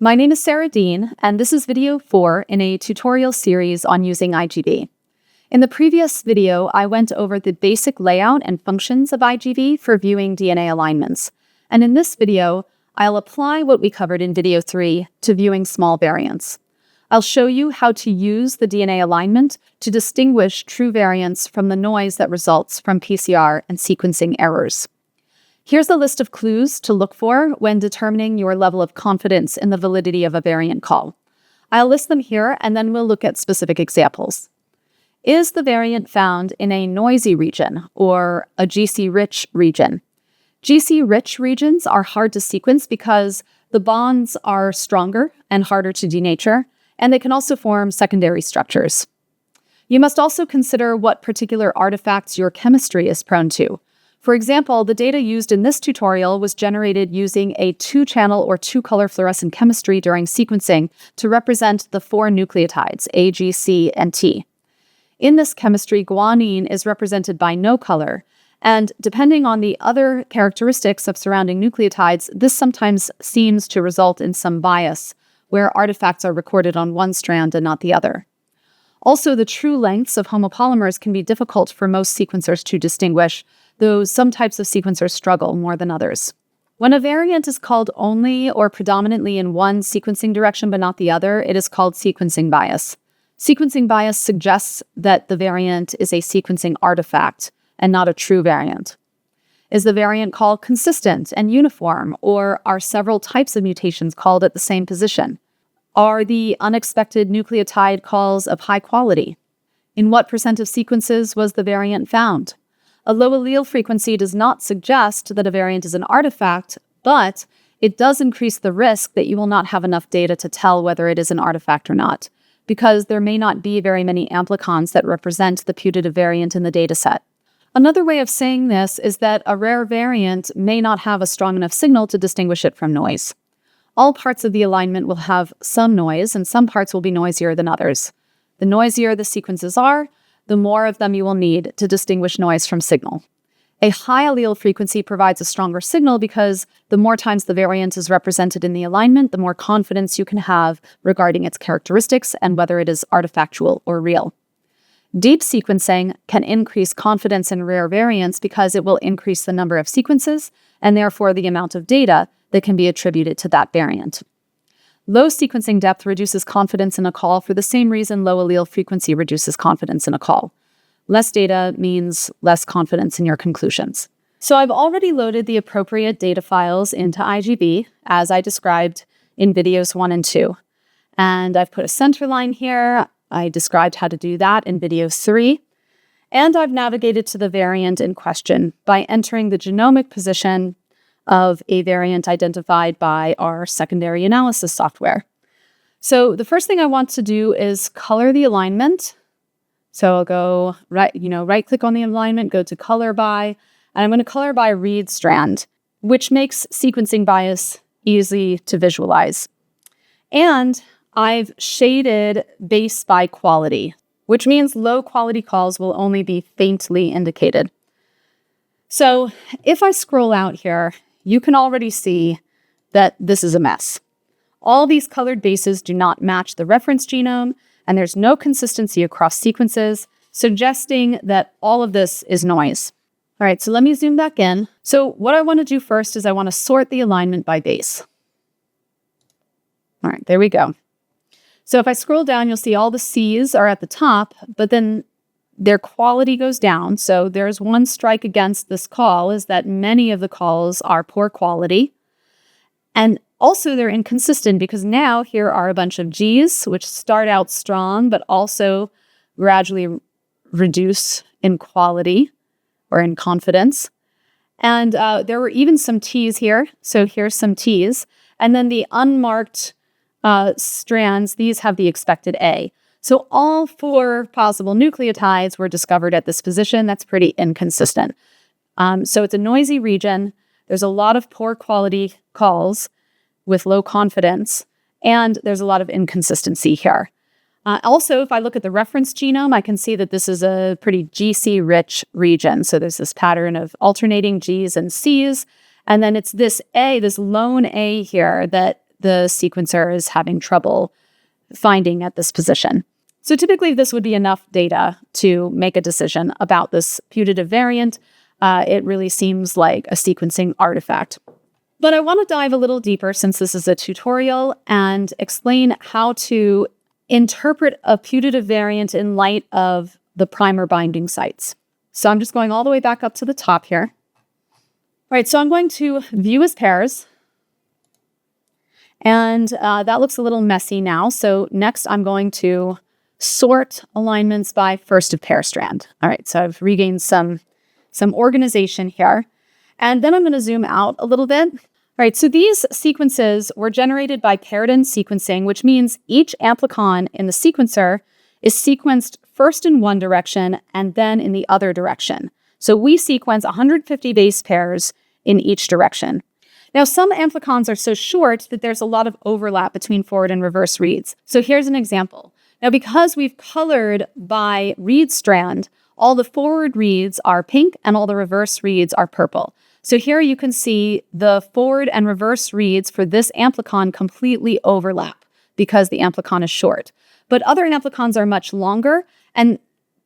My name is Sarah Dean, and this is video 4 in a tutorial series on using IGV. In the previous video, I went over the basic layout and functions of IGV for viewing DNA alignments. And in this video, I'll apply what we covered in video 3 to viewing small variants. I'll show you how to use the DNA alignment to distinguish true variants from the noise that results from PCR and sequencing errors. Here's a list of clues to look for when determining your level of confidence in the validity of a variant call. I'll list them here, and then we'll look at specific examples. Is the variant found in a noisy region or a GC-rich region? GC-rich regions are hard to sequence because the bonds are stronger and harder to denature, and they can also form secondary structures. You must also consider what particular artifacts your chemistry is prone to. For example, the data used in this tutorial was generated using a 2-channel or 2-color fluorescent chemistry during sequencing to represent the 4 nucleotides, A, G, C, and T. In this chemistry, guanine is represented by no color, and depending on the other characteristics of surrounding nucleotides, this sometimes seems to result in some bias, where artifacts are recorded on one strand and not the other. Also, the true lengths of homopolymers can be difficult for most sequencers to distinguish, though some types of sequencers struggle more than others. When a variant is called only or predominantly in one sequencing direction but not the other, it is called sequencing bias. Sequencing bias suggests that the variant is a sequencing artifact and not a true variant. Is the variant call consistent and uniform, or are several types of mutations called at the same position? Are the unexpected nucleotide calls of high quality? In what % of sequences was the variant found? A low allele frequency does not suggest that a variant is an artifact, but it does increase the risk that you will not have enough data to tell whether it is an artifact or not, because there may not be very many amplicons that represent the putative variant in the dataset. Another way of saying this is that a rare variant may not have a strong enough signal to distinguish it from noise. All parts of the alignment will have some noise, and some parts will be noisier than others. The noisier the sequences are, the more of them you will need to distinguish noise from signal. A high allele frequency provides a stronger signal because the more times the variant is represented in the alignment, the more confidence you can have regarding its characteristics and whether it is artifactual or real. Deep sequencing can increase confidence in rare variants because it will increase the number of sequences and therefore the amount of data that can be attributed to that variant. Low sequencing depth reduces confidence in a call for the same reason low allele frequency reduces confidence in a call. Less data means less confidence in your conclusions. So I've already loaded the appropriate data files into IGV, as I described in videos 1 and 2. And I've put a center line here. I described how to do that in video 3. And I've navigated to the variant in question by entering the genomic position of a variant identified by our secondary analysis software. So the first thing I want to do is color the alignment. So I'll go right-click on the alignment, go to color by, and I'm going to color by read strand, which makes sequencing bias easy to visualize. And I've shaded base by quality, which means low quality calls will only be faintly indicated. So if I scroll out here, you can already see that this is a mess. All these colored bases do not match the reference genome, and there's no consistency across sequences, suggesting that all of this is noise. All right, so let me zoom back in. So what I want to do first is I want to sort the alignment by base. All right, there we go. So if I scroll down, you'll see all the C's are at the top, but then their quality goes down. So there's one strike against this call, is that many of the calls are poor quality. And also they're inconsistent because now here are a bunch of G's, which start out strong, but also gradually reduce in quality or in confidence. And there were even some T's here. So here's some T's. And then the unmarked strands, these have the expected A. So all 4 possible nucleotides were discovered at this position. That's pretty inconsistent. So it's a noisy region. There's a lot of poor quality calls with low confidence, and there's a lot of inconsistency here. Also, if I look at the reference genome, I can see that this is a pretty GC-rich region. So there's this pattern of alternating Gs and Cs, and then it's this A, this lone A here that the sequencer is having trouble finding at this position. So typically this would be enough data to make a decision about this putative variant. It really seems like a sequencing artifact. But I want to dive a little deeper, since this is a tutorial, and explain how to interpret a putative variant in light of the primer binding sites. So I'm just going all the way back up to the top here. All right, so I'm going to view as pairs. And that looks a little messy now. So next I'm going to sort alignments by first of pair strand. All right, so I've regained some organization here. And then I'm going to zoom out a little bit. All right, so these sequences were generated by paired-end sequencing, which means each amplicon in the sequencer is sequenced first in one direction and then in the other direction. So we sequence 150 base pairs in each direction. Now, some amplicons are so short that there's a lot of overlap between forward and reverse reads. So here's an example. Now, because we've colored by read strand, all the forward reads are pink and all the reverse reads are purple. So here you can see the forward and reverse reads for this amplicon completely overlap because the amplicon is short. But other amplicons are much longer, and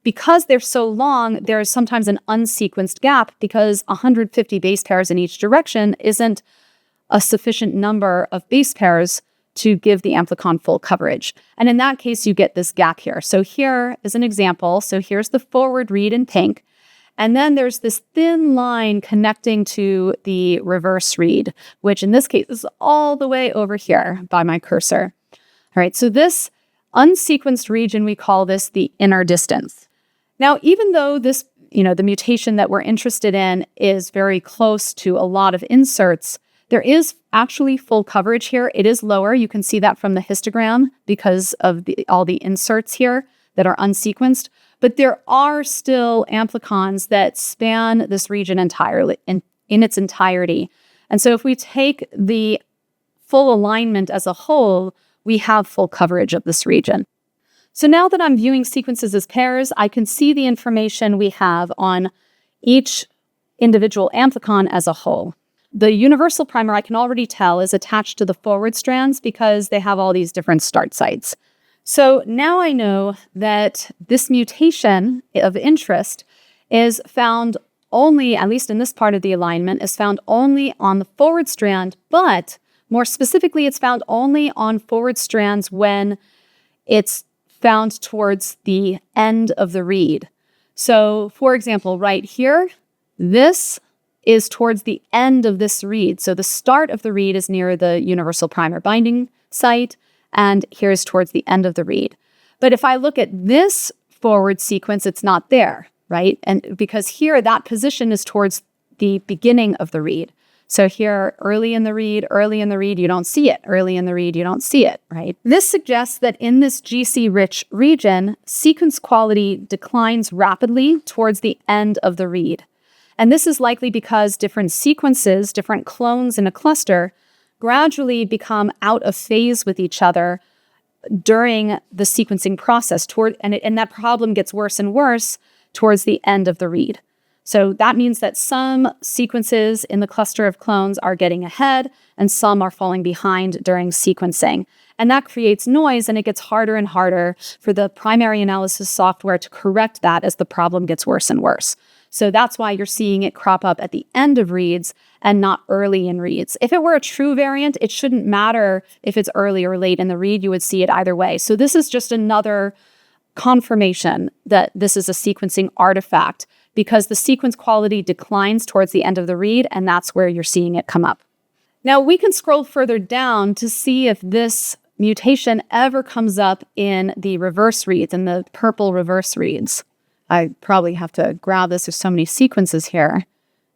because they're so long, there's sometimes an unsequenced gap because 150 base pairs in each direction isn't a sufficient number of base pairs to give the amplicon full coverage. And in that case, you get this gap here. So here is an example. So here's the forward read in pink. And then there's this thin line connecting to the reverse read, which in this case is all the way over here by my cursor. All right, so this unsequenced region, we call this the inner distance. Now, even though this, the mutation that we're interested in is very close to a lot of inserts, there is actually full coverage here. It is lower. You can see that from the histogram because of all the inserts here that are unsequenced. But there are still amplicons that span this region entirely in its entirety. And so if we take the full alignment as a whole, we have full coverage of this region. So now that I'm viewing sequences as pairs, I can see the information we have on each individual amplicon as a whole. The universal primer, I can already tell, is attached to the forward strands because they have all these different start sites. So now I know that this mutation of interest is found only, at least in this part of the alignment, is found only on the forward strand, but more specifically, it's found only on forward strands when it's found towards the end of the read. So for example, right here, this is towards the end of this read. So the start of the read is near the universal primer binding site, and here's towards the end of the read. But if I look at this forward sequence, it's not there, right? And because here, that position is towards the beginning of the read. So here, early in the read, you don't see it. Early in the read, you don't see it, right? This suggests that in this GC-rich region, sequence quality declines rapidly towards the end of the read. And this is likely because different sequences, different clones in a cluster, gradually become out of phase with each other during the sequencing process, and that problem gets worse and worse towards the end of the read. So that means that some sequences in the cluster of clones are getting ahead and some are falling behind during sequencing. And that creates noise, and it gets harder and harder for the primary analysis software to correct that as the problem gets worse and worse. So that's why you're seeing it crop up at the end of reads and not early in reads. If it were a true variant, it shouldn't matter if it's early or late in the read. You would see it either way. So this is just another confirmation that this is a sequencing artifact because the sequence quality declines towards the end of the read, and that's where you're seeing it come up. Now, we can scroll further down to see if this mutation ever comes up in the reverse reads, in the purple reverse reads. I probably have to grab this. There's so many sequences here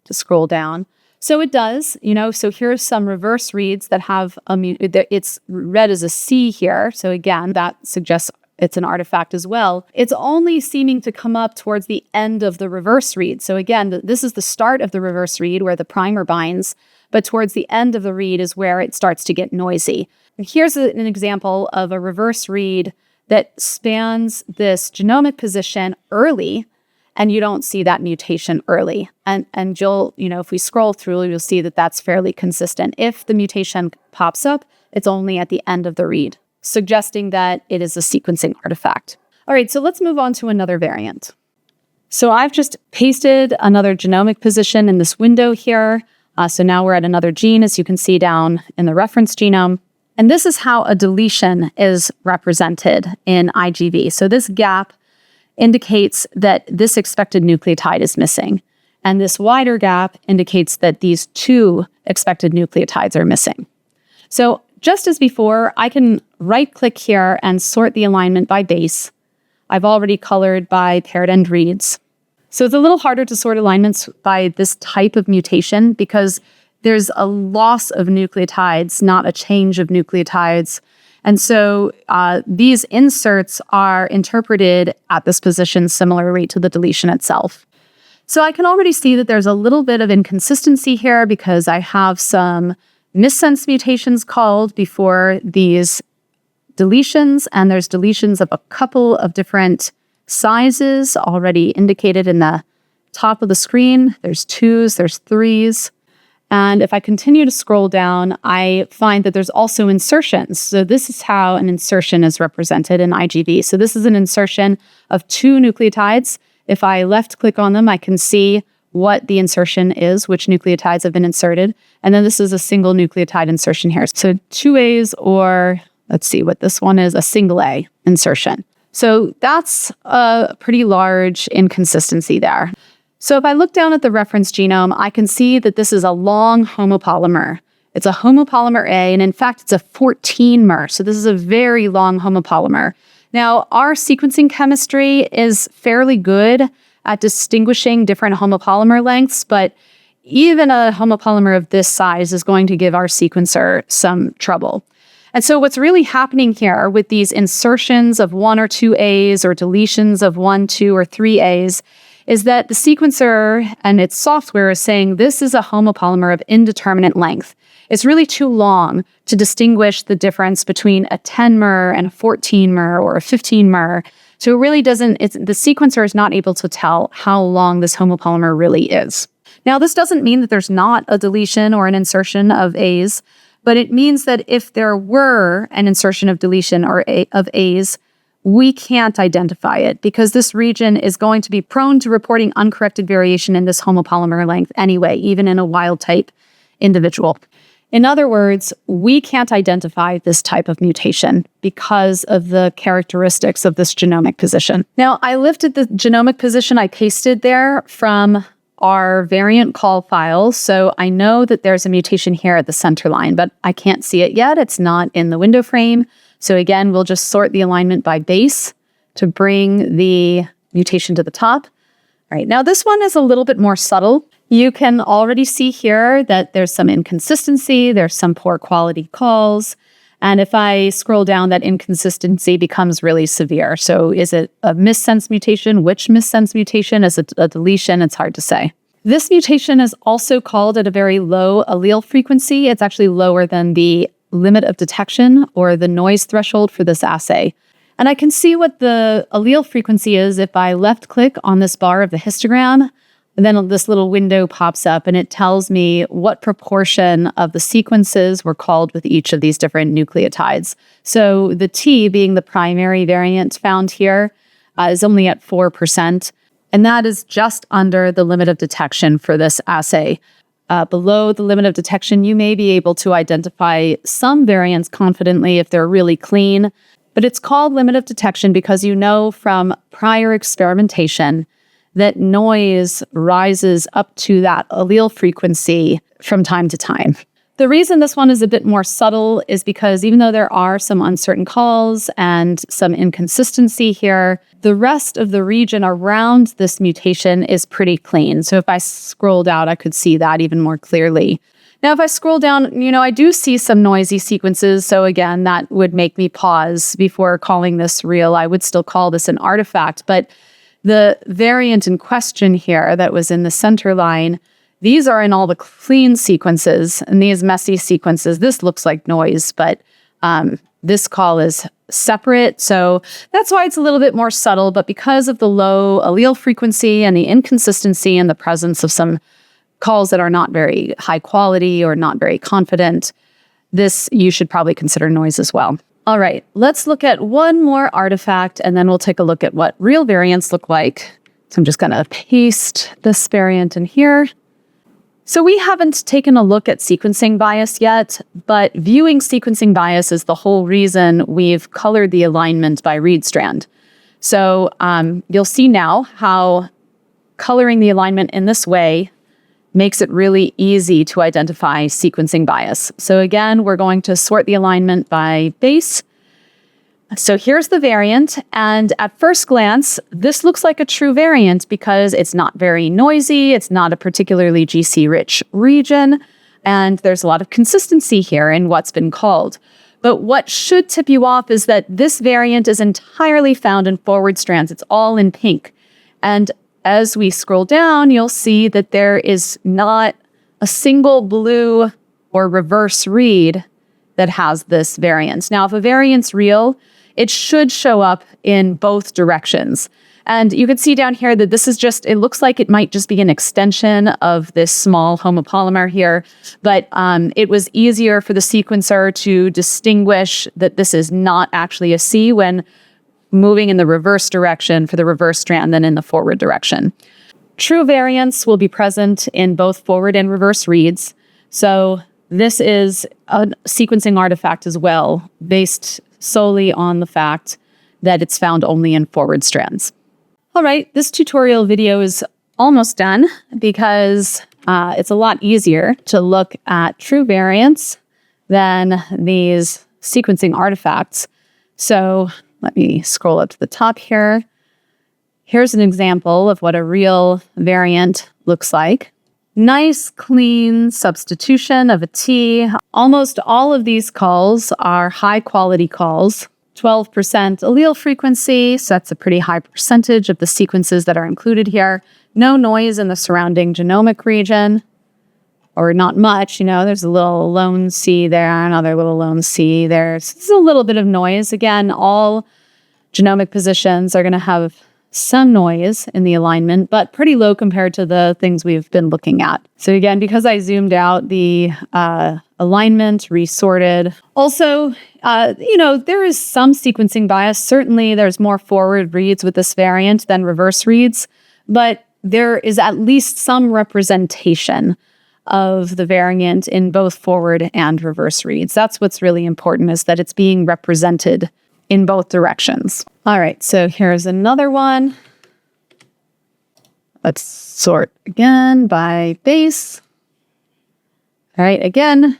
to scroll down. So it does, so here's some reverse reads that have it's read as a C here. So again, that suggests it's an artifact as well. It's only seeming to come up towards the end of the reverse read. So again, this is the start of the reverse read where the primer binds, but towards the end of the read is where it starts to get noisy. And here's an example of a reverse read that spans this genomic position early, and you don't see that mutation early. And you'll, if we scroll through, you'll see that that's fairly consistent. If the mutation pops up, it's only at the end of the read, suggesting that it is a sequencing artifact. All right, so let's move on to another variant. So I've just pasted another genomic position in this window here. So now we're at another gene, as you can see down in the reference genome. And this is how a deletion is represented in IGV. So this gap indicates that this expected nucleotide is missing. And this wider gap indicates that these two expected nucleotides are missing. So just as before, I can right-click here and sort the alignment by base. I've already colored by paired end reads. So it's a little harder to sort alignments by this type of mutation because there's a loss of nucleotides, not a change of nucleotides. And so these inserts are interpreted at this position similarly to the deletion itself. So I can already see that there's a little bit of inconsistency here because I have some missense mutations called before these deletions, and there's deletions of a couple of different sizes already indicated in the top of the screen. There's 2s, there's 3s. And if I continue to scroll down, I find that there's also insertions. So this is how an insertion is represented in IGV. So this is an insertion of 2 nucleotides. If I left click on them, I can see what the insertion is, which nucleotides have been inserted. And then this is a single nucleotide insertion here. So 2 A's, or let's see what this one is, a single A insertion. So that's a pretty large inconsistency there. So if I look down at the reference genome, I can see that this is a long homopolymer. It's a homopolymer A, and in fact, it's a 14-mer. So this is a very long homopolymer. Now, our sequencing chemistry is fairly good at distinguishing different homopolymer lengths, but even a homopolymer of this size is going to give our sequencer some trouble. And so what's really happening here with these insertions of 1 or 2 A's or deletions of 1, 2, or 3 A's is that the sequencer and its software is saying this is a homopolymer of indeterminate length. It's really too long to distinguish the difference between a 10-mer and a 14-mer or a 15-mer. So it really doesn't, the sequencer is not able to tell how long this homopolymer really is. Now, this doesn't mean that there's not a deletion or an insertion of A's, but it means that if there were an insertion of deletion or of A's, we can't identify it because this region is going to be prone to reporting uncorrected variation in this homopolymer length anyway, even in a wild type individual. In other words, we can't identify this type of mutation because of the characteristics of this genomic position. Now, I lifted the genomic position I pasted there from our variant call file, so I know that there's a mutation here at the center line, but I can't see it yet. It's not in the window frame. So again, we'll just sort the alignment by base to bring the mutation to the top. All right, now this one is a little bit more subtle. You can already see here that there's some inconsistency, there's some poor quality calls. And if I scroll down, that inconsistency becomes really severe. So is it a missense mutation? Which missense mutation? Is it a deletion? It's hard to say. This mutation is also called at a very low allele frequency. It's actually lower than the limit of detection or the noise threshold for this assay. And I can see what the allele frequency is if I left click on this bar of the histogram, and then this little window pops up and it tells me what proportion of the sequences were called with each of these different nucleotides. So the T, being the primary variant found here, is only at 4%. And that is just under the limit of detection for this assay. Below the limit of detection, you may be able to identify some variants confidently if they're really clean, but it's called limit of detection because you know from prior experimentation that noise rises up to that allele frequency from time to time. The reason this one is a bit more subtle is because even though there are some uncertain calls and some inconsistency here, the rest of the region around this mutation is pretty clean. So if I scrolled out, I could see that even more clearly. Now, if I scroll down, I do see some noisy sequences. So again, that would make me pause before calling this real. I would still call this an artifact, but the variant in question here that was in the center line, these are in all the clean sequences, and these messy sequences, this looks like noise, but this call is separate. So that's why it's a little bit more subtle, but because of the low allele frequency and the inconsistency and the presence of some calls that are not very high quality or not very confident, this you should probably consider noise as well. All right, let's look at one more artifact, and then we'll take a look at what real variants look like. So I'm just going to paste this variant in here. So we haven't taken a look at sequencing bias yet, but viewing sequencing bias is the whole reason we've colored the alignment by read strand. So you'll see now how coloring the alignment in this way makes it really easy to identify sequencing bias. So again, we're going to sort the alignment by base. So here's the variant, and at first glance, this looks like a true variant because it's not very noisy, it's not a particularly GC-rich region, and there's a lot of consistency here in what's been called. But what should tip you off is that this variant is entirely found in forward strands. It's all in pink. And as we scroll down, you'll see that there is not a single blue or reverse read that has this variant. Now, if a variant's real, it should show up in both directions. And you can see down here that this is just, it looks like it might just be an extension of this small homopolymer here, but it was easier for the sequencer to distinguish that this is not actually a C when moving in the reverse direction for the reverse strand than in the forward direction. True variants will be present in both forward and reverse reads. So this is a sequencing artifact as well, based solely on the fact that it's found only in forward strands. All right, this tutorial video is almost done because it's a lot easier to look at true variants than these sequencing artifacts. So let me scroll up to the top here. Here's an example of what a real variant looks like. Nice, clean substitution of a T. Almost all of these calls are high-quality calls. 12% allele frequency, so that's a pretty high percentage of the sequences that are included here. No noise in the surrounding genomic region, or not much. You know, there's a little lone C there, another little lone C there. So there's a little bit of noise. Again, all genomic positions are going to have some noise in the alignment, but pretty low compared to the things we've been looking at. So again, because I zoomed out the alignment, resorted. Also, there is some sequencing bias. Certainly, there's more forward reads with this variant than reverse reads, but there is at least some representation of the variant in both forward and reverse reads. That's what's really important, is that it's being represented in both directions. All right, so here's another one. Let's sort again by base. All right, again,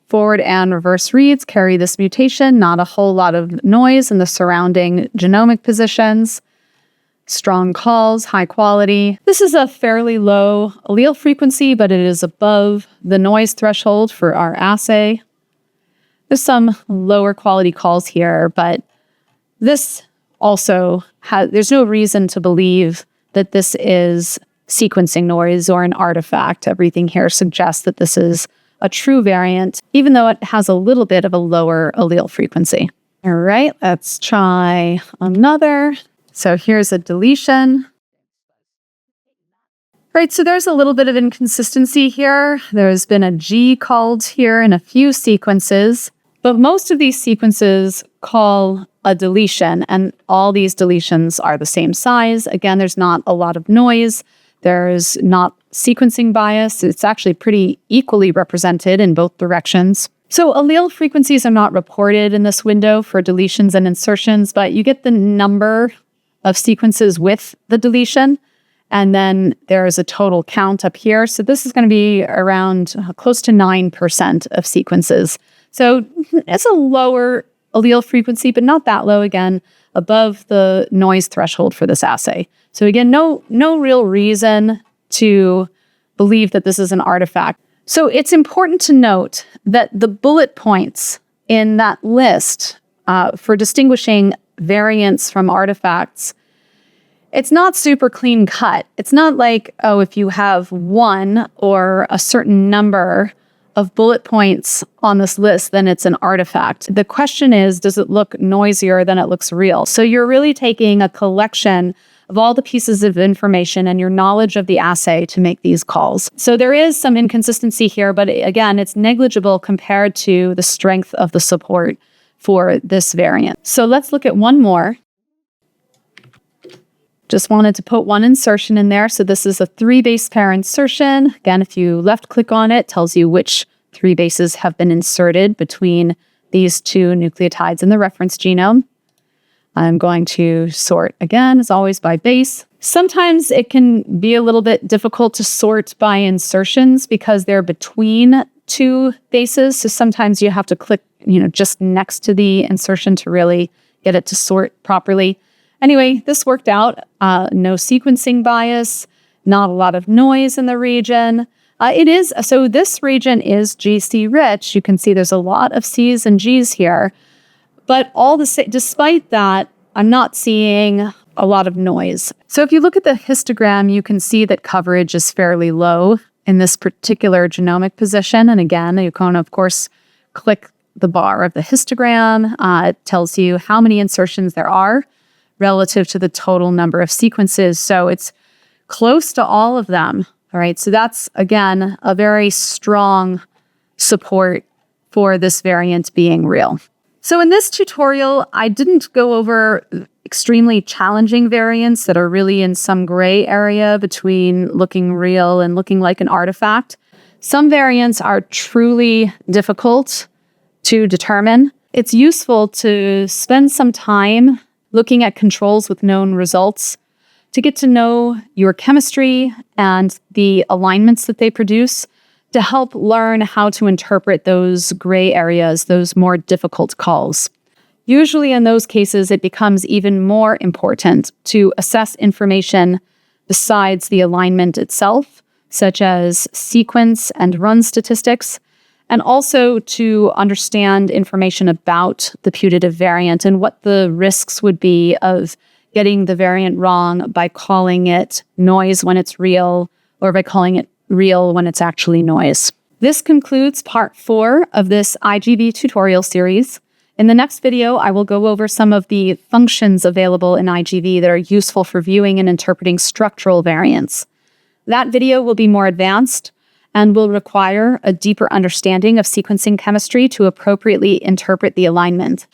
forward and reverse reads carry this mutation, not a whole lot of noise in the surrounding genomic positions. Strong calls, high quality. This is a fairly low allele frequency, but it is above the noise threshold for our assay. There's some lower quality calls here, but this also there's no reason to believe that this is sequencing noise or an artifact. Everything here suggests that this is a true variant, even though it has a little bit of a lower allele frequency. All right, let's try another. So here's a deletion. Right, so there's a little bit of inconsistency here. There's been a G called here in a few sequences, but most of these sequences call a deletion, and all these deletions are the same size. Again, there's not a lot of noise. There's not sequencing bias. It's actually pretty equally represented in both directions. So allele frequencies are not reported in this window for deletions and insertions, but you get the number of sequences with the deletion, and then there's a total count up here. So this is going to be around close to 9% of sequences. So it's a lower allele frequency, but not that low, again, above the noise threshold for this assay. So again, no real reason to believe that this is an artifact. So it's important to note that the bullet points in that list for distinguishing variants from artifacts, it's not super clean cut. It's not like, oh, if you have one or a certain number of bullet points on this list, then it's an artifact. The question is, does it look noisier than it looks real? So you're really taking a collection of all the pieces of information and your knowledge of the assay to make these calls. So there is some inconsistency here, but again, it's negligible compared to the strength of the support for this variant. So let's look at one more. Just wanted to put one insertion in there. So this is a 3 base pair insertion. Again, if you left click on it, it tells you which 3 bases have been inserted between these 2 nucleotides in the reference genome. I'm going to sort again, as always, by base. Sometimes it can be a little bit difficult to sort by insertions because they're between 2 bases. So sometimes you have to click, just next to the insertion to really get it to sort properly. Anyway, this worked out. No sequencing bias, not a lot of noise in the region. So this region is GC rich. You can see there's a lot of C's and G's here. But despite that, I'm not seeing a lot of noise. So if you look at the histogram, you can see that coverage is fairly low in this particular genomic position. And again, you can, of course, click the bar of the histogram. It tells you how many insertions there are relative to the total number of sequences. So it's close to all of them. All right. So that's, again, a very strong support for this variant being real. So in this tutorial, I didn't go over extremely challenging variants that are really in some gray area between looking real and looking like an artifact. Some variants are truly difficult to determine. It's useful to spend some time looking at controls with known results to get to know your chemistry and the alignments that they produce to help learn how to interpret those gray areas, those more difficult calls. Usually in those cases, it becomes even more important to assess information besides the alignment itself, such as sequence and run statistics, and also to understand information about the putative variant and what the risks would be of getting the variant wrong by calling it noise when it's real or by calling it real when it's actually noise. This concludes part 4 of this IGV tutorial series. In the next video, I will go over some of the functions available in IGV that are useful for viewing and interpreting structural variants. That video will be more advanced and will require a deeper understanding of sequencing chemistry to appropriately interpret the alignment.